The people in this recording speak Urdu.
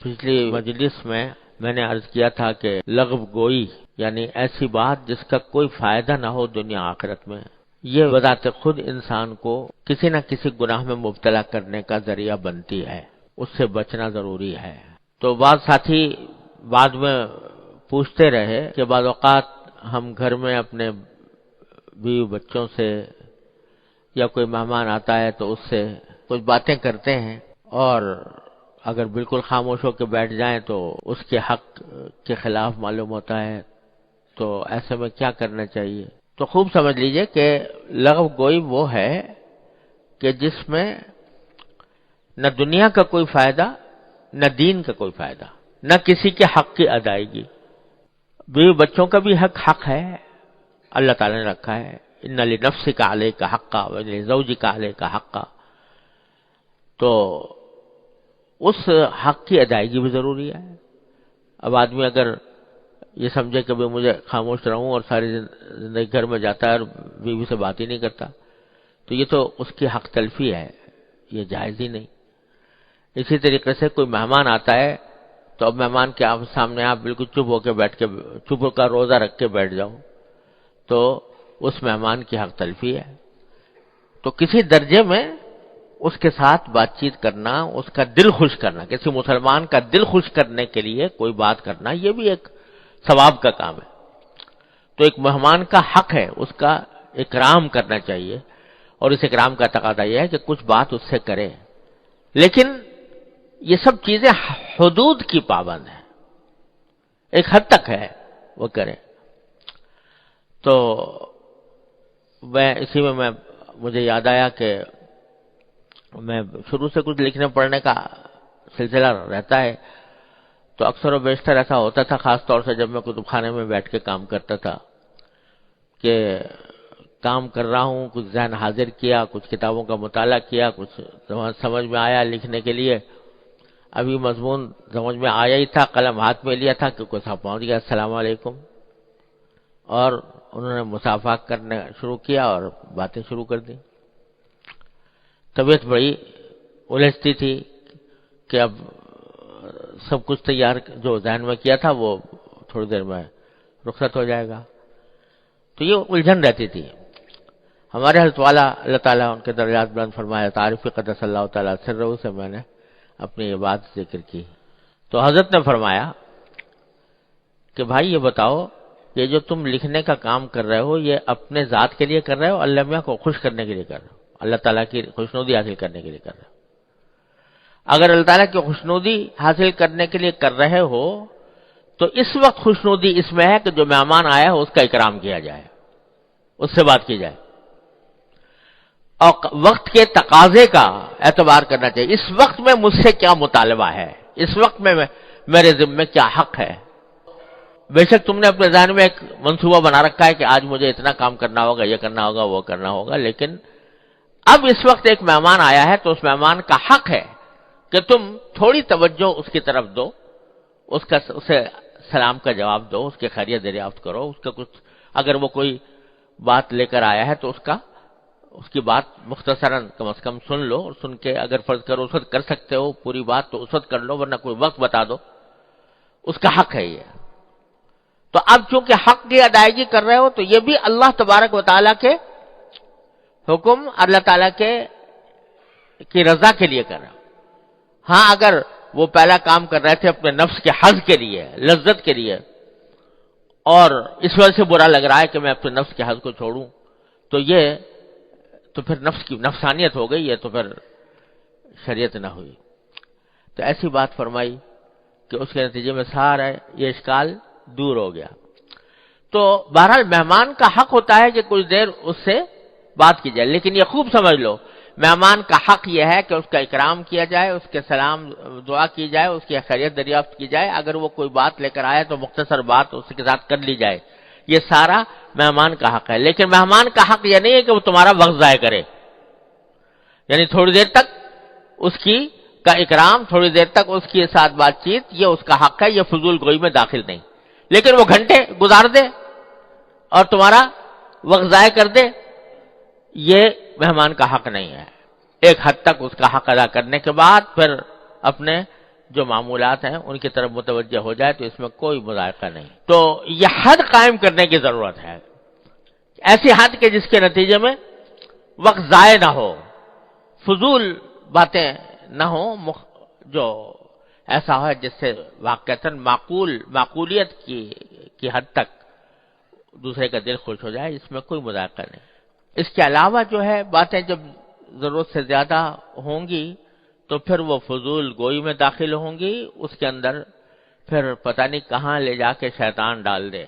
پچھلی مجلس میں نے عرض کیا تھا کہ لغو گوئی یعنی ایسی بات جس کا کوئی فائدہ نہ ہو دنیا آخرت میں، یہ بذات خود انسان کو کسی نہ کسی گناہ میں مبتلا کرنے کا ذریعہ بنتی ہے، اس سے بچنا ضروری ہے۔ تو بعض ساتھی بعد میں پوچھتے رہے کہ بعض اوقات ہم گھر میں اپنے بیوی بچوں سے یا کوئی مہمان آتا ہے تو اس سے کچھ باتیں کرتے ہیں، اور اگر بالکل خاموش ہو کے بیٹھ جائیں تو اس کے حق کے خلاف معلوم ہوتا ہے، تو ایسے میں کیا کرنا چاہیے؟ تو خوب سمجھ لیجئے کہ لغو گوئی وہ ہے کہ جس میں نہ دنیا کا کوئی فائدہ، نہ دین کا کوئی فائدہ، نہ کسی کے حق کی ادائیگی۔ بیوی بچوں کا بھی حق ہے، اللہ تعالی نے رکھا ہے، ان لنفسک علیک حقا ولزوجک علیک حقا، تو اس حق کی ادائیگی بھی ضروری ہے۔ اب آدمی اگر یہ سمجھے کہ مجھے خاموش رہوں اور ساری زندگی گھر میں جاتا ہے اور بیوی سے بات ہی نہیں کرتا، تو یہ تو اس کی حق تلفی ہے، یہ جائز ہی نہیں۔ اسی طریقے سے کوئی مہمان آتا ہے تو اب مہمان کے سامنے آپ بالکل چپ ہو کے بیٹھ کے چپ کا روزہ رکھ کے بیٹھ جاؤ تو اس مہمان کی حق تلفی ہے۔ تو کسی درجے میں اس کے ساتھ بات چیت کرنا، اس کا دل خوش کرنا، کسی مسلمان کا دل خوش کرنے کے لیے کوئی بات کرنا، یہ بھی ایک ثواب کا کام ہے۔ تو ایک مہمان کا حق ہے، اس کا اکرام کرنا چاہیے، اور اس اکرام کا تقاضا یہ ہے کہ کچھ بات اس سے کرے، لیکن یہ سب چیزیں حدود کی پابند ہیں، ایک حد تک ہے وہ کرے۔ تو اسی میں مجھے یاد آیا کہ میں شروع سے کچھ لکھنے پڑھنے کا سلسلہ رہتا ہے، تو اکثر و بیشتر ایسا ہوتا تھا، خاص طور سے جب میں کتب خانے میں بیٹھ کے کام کرتا تھا، کہ کام کر رہا ہوں، کچھ ذہن حاضر کیا، کچھ کتابوں کا مطالعہ کیا، کچھ سمجھ میں آیا لکھنے کے لیے، ابھی مضمون سمجھ میں آیا ہی تھا، قلم ہاتھ میں لیا تھا کہ کوئی صاحب پہنچ گیا، السلام علیکم، اور انہوں نے مصافحہ کرنا شروع کیا اور باتیں شروع کر دی۔ طبیعت بڑی الجھتی تھی کہ اب سب کچھ تیار جو ذہن میں کیا تھا وہ تھوڑی دیر میں رخصت ہو جائے گا، تو یہ الجھن رہتی تھی۔ ہمارے حضرت والا اللہ تعالیٰ ان کے درجات بلند فرمایا، تعریف قدس اللہ تعالیٰ سرہ سے میں نے اپنی یہ بات ذکر کی، تو حضرت نے فرمایا کہ بھائی یہ بتاؤ، یہ جو تم لکھنے کا کام کر رہے ہو یہ اپنے ذات کے لیے کر رہے ہو، اللہ میاں کو خوش کرنے کے لیے کر رہے ہو، اللہ تعالیٰ کی خوشنودی حاصل کرنے کے لیے کر رہے ہو؟ اگر اللہ تعالیٰ کی خوشنودی حاصل کرنے کے لیے کر رہے ہو تو اس وقت خوشنودی اس میں ہے کہ جو مہمان آیا ہے اس کا اکرام کیا جائے، اس سے بات کی جائے، اور وقت کے تقاضے کا اعتبار کرنا چاہیے۔ اس وقت میں مجھ سے کیا مطالبہ ہے، اس وقت میں میرے ذمہ کیا حق ہے۔ بے شک تم نے اپنے ذہن میں ایک منصوبہ بنا رکھا ہے کہ آج مجھے اتنا کام کرنا ہوگا، یہ کرنا ہوگا، وہ کرنا ہوگا، لیکن اب اس وقت ایک مہمان آیا ہے تو اس مہمان کا حق ہے کہ تم تھوڑی توجہ اس کی طرف دو، اسے سلام کا جواب دو، اس کی خیریت دریافت کرو، اس کا کچھ اگر وہ کوئی بات لے کر آیا ہے تو اس کی بات مختصراً کم از کم سن لو، اور سن کے اگر فرض کرو اس وقت کر سکتے ہو پوری بات تو اس وقت کر لو، ورنہ کوئی وقت بتا دو، اس کا حق ہے یہ۔ تو اب چونکہ حق کی ادائیگی کر رہے ہو تو یہ بھی اللہ تبارک و تعالیٰ کے حکم، اللہ تعالیٰ کی رضا کے لیے کر رہے ہو۔ ہاں اگر وہ پہلا کام کر رہے تھے اپنے نفس کے حظ کے لیے، لذت کے لیے، اور اس وجہ سے برا لگ رہا ہے کہ میں اپنے نفس کے حظ کو چھوڑوں، تو پھر نفس کی نفسانیت ہو گئی ہے، تو پھر شریعت نہ ہوئی۔ تو ایسی بات فرمائی کہ اس کے نتیجے میں سارا یہ اشکال دور ہو گیا۔ تو بہرحال مہمان کا حق ہوتا ہے کہ کچھ دیر اس سے بات کی جائے، لیکن یہ خوب سمجھ لو، مہمان کا حق یہ ہے کہ اس کا اکرام کیا جائے، اس کے سلام دعا کی جائے، اس کی خیریت دریافت کی جائے، اگر وہ کوئی بات لے کر آئے تو مختصر بات اس کے ساتھ کر لی جائے، یہ سارا مہمان کا حق ہے۔ لیکن مہمان کا حق یہ نہیں ہے کہ وہ تمہارا وقت ضائع کرے، یعنی تھوڑی دیر تک اس کا اکرام، تھوڑی دیر تک اس کے ساتھ بات چیت، یہ اس کا حق ہے، یہ فضول گوئی میں داخل نہیں۔ لیکن وہ گھنٹے گزار دے اور تمہارا وقت ضائع کر دے، یہ مہمان کا حق نہیں ہے۔ ایک حد تک اس کا حق ادا کرنے کے بعد پھر اپنے جو معمولات ہیں ان کی طرف متوجہ ہو جائے تو اس میں کوئی مذائقہ نہیں. تو یہ حد قائم کرنے کی ضرورت ہے، ایسی حد کہ جس کے نتیجے میں وقت ضائع نہ ہو، فضول باتیں نہ ہوں، جو ایسا ہے جس سے واقعتاً معقولیت کی حد تک دوسرے کا دل خوش ہو جائے، اس میں کوئی مذائقہ نہیں. اس کے علاوہ جو ہے باتیں جب ضرورت سے زیادہ ہوں گی تو پھر وہ فضول گوئی میں داخل ہوں گی، اس کے اندر پھر پتہ نہیں کہاں لے جا کے شیطان ڈال دے.